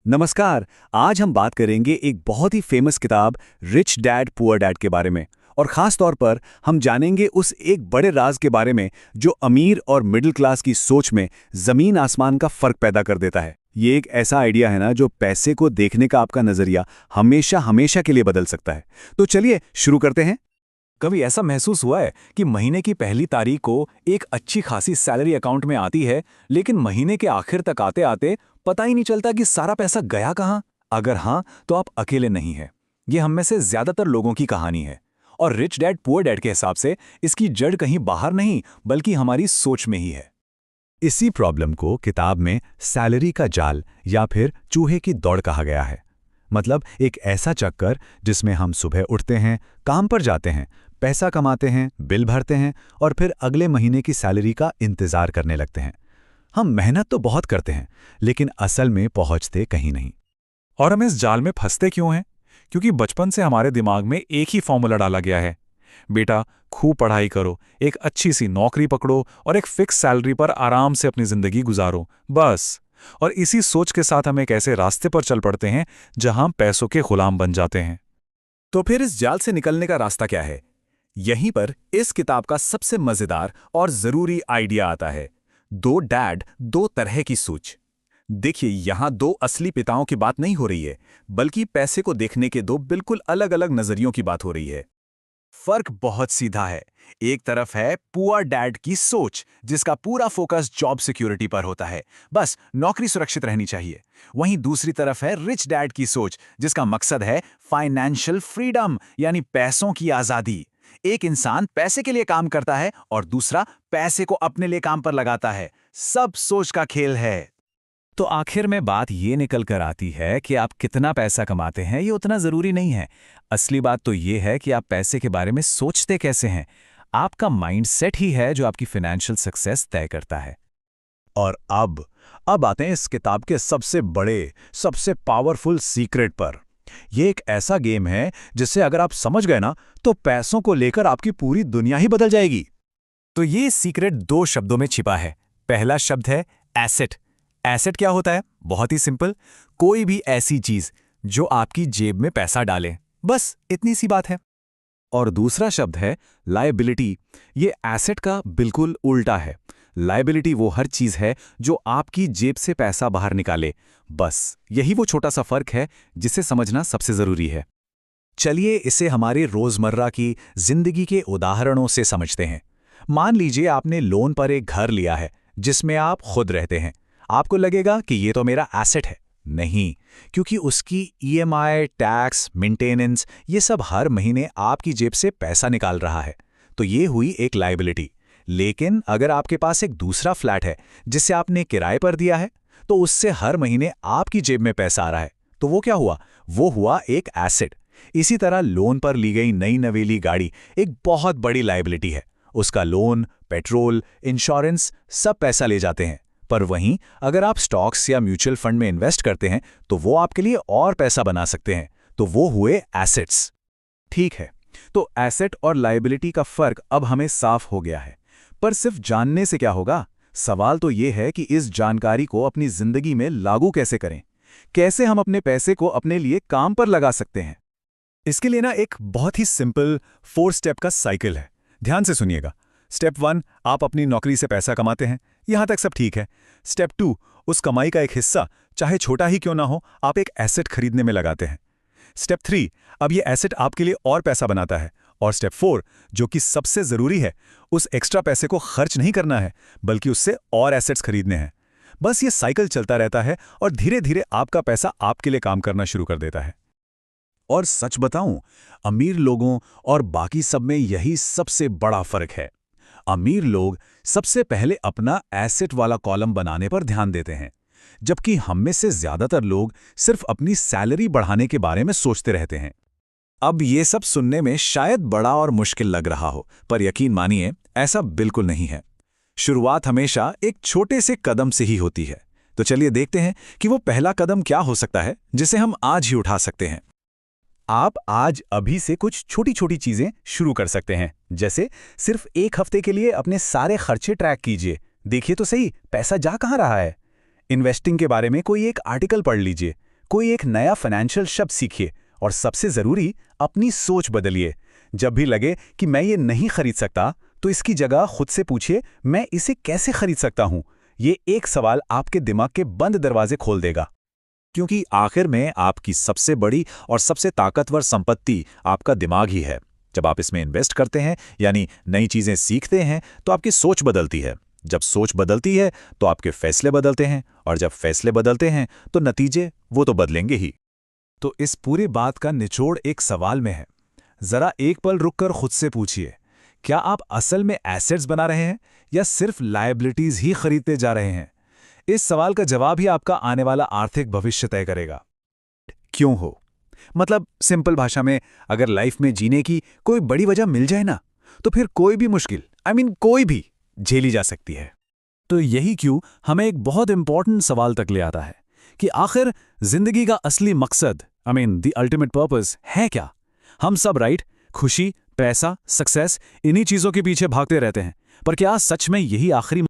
नमस्कार। आज हम बात करेंगे एक बहुत ही फेमस किताब रिच डैड पुअर डैड के बारे में। और ख़ास तौर पर हम जानेंगे उस एक बड़े राज के बारे में जो अमीर और मिडिल क्लास की सोच में ज़मीन आसमान का फ़र्क पैदा कर देता है। ये एक ऐसा आइडिया है ना जो पैसे को देखने का आपका नज़रिया हमेशा हमेशा के लिए बदल सकता है। तो चलिए शुरू करते हैं। कभी ऐसा महसूस हुआ है कि महीने की पहली तारीख को एक अच्छी खासी सैलरी अकाउंट में आती है, लेकिन महीने के आखिर तक आते आते पता ही नहीं चलता कि सारा पैसा गया कहाँ? अगर हाँ, तो आप अकेले नहीं हैं। ये हम में से ज्यादातर लोगों की कहानी है। और रिच डैड पुअर डैड के हिसाब से इसकी जड़ कहीं बाहर नहीं, बल्कि हमारी सोच में ही है। इसी प्रॉब्लम को किताब में सैलरी का जाल या फिर चूहे की दौड़ कहा गया है। मतलब एक ऐसा चक्कर जिसमें हम सुबह उठते हैं, काम पर जाते हैं, पैसा कमाते हैं, बिल भरते हैं और फिर अगले महीने की सैलरी का इंतजार करने लगते हैं। हम मेहनत तो बहुत करते हैं, लेकिन असल में पहुंचते कहीं नहीं। और हम इस जाल में फंसते क्यों हैं? क्योंकि बचपन से हमारे दिमाग में एक ही फॉर्मूला डाला गया है। बेटा, खूब पढ़ाई करो, एक अच्छी सी नौकरी पकड़ो और एक फिक्स सैलरी पर आराम से अपनी जिंदगी गुजारो, बस। और इसी सोच के साथ हम एक ऐसे रास्ते पर चल पड़ते हैं जहां पैसों के गुलाम बन जाते हैं। तो फिर इस जाल से निकलने का रास्ता क्या है? यहीं पर इस किताब का सबसे मजेदार और जरूरी आइडिया आता है। दो डैड, दो तरह की सोच। देखिए, यहां दो असली पिताओं की बात नहीं हो रही है, बल्कि पैसे को देखने के दो बिल्कुल अलग अलग नजरियों की बात हो रही है। फर्क बहुत सीधा है। एक तरफ है पुअर डैड की सोच, जिसका पूरा फोकस जॉब सिक्योरिटी पर होता है, बस नौकरी सुरक्षित रहनी चाहिए। वहीं दूसरी तरफ है रिच डैड की सोच, जिसका मकसद है फाइनेंशियल फ्रीडम, यानी पैसों की आजादी। एक इंसान पैसे के लिए काम करता है और दूसरा पैसे को अपने लिए काम पर लगाता है। सब सोच का खेल है। तो आखिर में बात ये निकल कर आती है कि आप कितना पैसा कमाते हैं, ये उतना जरूरी नहीं है। असली बात तो ये है कि आप पैसे के बारे में सोचते कैसे हैं। आपका माइंडसेट ही है जो आपकी फाइनेंशियल सक्सेस तय करता है। और अब आते हैं इस किताब के सबसे बड़े, सबसे पावरफुल सीक्रेट पर। यह एक ऐसा गेम है जिससे अगर आप समझ गए ना, तो पैसों को लेकर आपकी पूरी दुनिया ही बदल जाएगी। तो ये सीक्रेट दो शब्दों में छिपा है। पहला शब्द है एसेट। एसेट क्या होता है? बहुत ही सिंपल, कोई भी ऐसी चीज जो आपकी जेब में पैसा डाले, बस इतनी सी बात है। और दूसरा शब्द है लायबिलिटी। ये एसेट का बिल्कुल उल्टा है। लायबिलिटी वो हर चीज है जो आपकी जेब से पैसा बाहर निकाले। बस यही वो छोटा सा फर्क है जिसे समझना सबसे जरूरी है। चलिए इसे हमारे रोजमर्रा की जिंदगी के उदाहरणों से समझते हैं। मान लीजिए आपने लोन पर एक घर लिया है जिसमें आप खुद रहते हैं। आपको लगेगा कि ये तो मेरा एसेट है। नहीं, क्योंकि उसकी ईएमआई, टैक्स, मेंटेनेंस, ये सब हर महीने आपकी जेब से पैसा निकाल रहा है। तो ये हुई एक लायबिलिटी। लेकिन अगर आपके पास एक दूसरा फ्लैट है जिसे आपने किराए पर दिया है, तो उससे हर महीने आपकी जेब में पैसा आ रहा है, तो वो क्या हुआ? वो हुआ एक एसेट। इसी तरह लोन पर ली गई नई नवेली गाड़ी एक बहुत बड़ी लायबिलिटी है। उसका लोन, पेट्रोल, इंश्योरेंस सब पैसा ले जाते हैं। पर वहीं अगर आप स्टॉक्स या म्यूचुअल फंड में इन्वेस्ट करते हैं, तो वो आपके लिए और पैसा बना सकते हैं। तो वो हुए एसेट्स। ठीक है, तो एसेट और लायबिलिटी का फर्क अब हमें साफ हो गया है। पर सिर्फ जानने से क्या होगा? सवाल तो ये है कि इस जानकारी को अपनी जिंदगी में लागू कैसे करें। कैसे हम अपने पैसे को अपने लिए काम पर लगा सकते हैं? इसके लिए ना एक बहुत ही सिंपल 4 स्टेप का साइकिल है। ध्यान से सुनिएगा। स्टेप 1, आप अपनी नौकरी से पैसा कमाते हैं, यहां तक सब ठीक है। स्टेप 2, उस कमाई का एक हिस्सा, चाहे छोटा ही क्यों ना हो, आप एक एसेट खरीदने में लगाते हैं। स्टेप 3, अब ये एसेट आपके लिए और पैसा बनाता है। और स्टेप 4, जो कि सबसे जरूरी है, उस एक्स्ट्रा पैसे को खर्च नहीं करना है, बल्कि उससे और एसेट्स खरीदने हैं। बस ये साइकिल चलता रहता है और धीरे धीरे आपका पैसा आपके लिए काम करना शुरू कर देता है। और सच बताऊं, अमीर लोगों और बाकी सब में यही सबसे बड़ा फर्क है। अमीर लोग सबसे पहले अपना एसेट वाला कॉलम बनाने पर ध्यान देते हैं, जबकि हम में से ज्यादातर लोग सिर्फ अपनी सैलरी बढ़ाने के बारे में सोचते रहते हैं। अब ये सब सुनने में शायद बड़ा और मुश्किल लग रहा हो, पर यकीन मानिए ऐसा बिल्कुल नहीं है। शुरुआत हमेशा एक छोटे से कदम से ही होती है। तो चलिए देखते हैं कि वो पहला कदम क्या हो सकता है जिसे हम आज ही उठा सकते हैं। आप आज अभी से कुछ छोटी छोटी चीजें शुरू कर सकते हैं। जैसे सिर्फ एक हफ्ते के लिए अपने सारे खर्चे ट्रैक कीजिए। देखिए तो सही, पैसा जा कहाँ रहा है। इन्वेस्टिंग के बारे में कोई एक आर्टिकल पढ़ लीजिए। कोई एक नया फाइनेंशियल शब्द सीखिए और सबसे ज़रूरी, अपनी सोच बदलिए। जब भी लगे कि मैं ये नहीं खरीद सकता, तो इसकी जगह खुद से पूछिए, मैं इसे कैसे खरीद सकता हूँ। ये एक सवाल आपके दिमाग के बंद दरवाजे खोल देगा। क्योंकि आखिर में आपकी सबसे बड़ी और सबसे ताकतवर संपत्ति आपका दिमाग ही है। जब आप इसमें इन्वेस्ट करते हैं, यानी नई चीज़ें सीखते हैं, तो आपकी सोच बदलती है। जब सोच बदलती है तो आपके फैसले बदलते हैं, और जब फैसले बदलते हैं तो नतीजे वो तो बदलेंगे ही। तो इस पूरी बात का निचोड़ एक सवाल में है। जरा एक पल रुककर खुद से पूछिए, क्या आप असल में एसेट्स बना रहे हैं या सिर्फ लायबिलिटीज ही खरीदते जा रहे हैं? इस सवाल का जवाब ही आपका आने वाला आर्थिक भविष्य तय करेगा। क्यों हो? मतलब सिंपल भाषा में, अगर लाइफ में जीने की कोई बड़ी वजह मिल जाए ना, तो फिर कोई भी मुश्किल, कोई भी झेली जा सकती है। तो यही क्यों हमें एक बहुत इंपॉर्टेंट सवाल तक ले आता है कि आखिर जिंदगी का असली मकसद, द अल्टीमेट पर्पस है क्या? हम सब खुशी, पैसा, सक्सेस, इन्हीं चीजों के पीछे भागते रहते हैं, पर क्या सच में यही आखिरी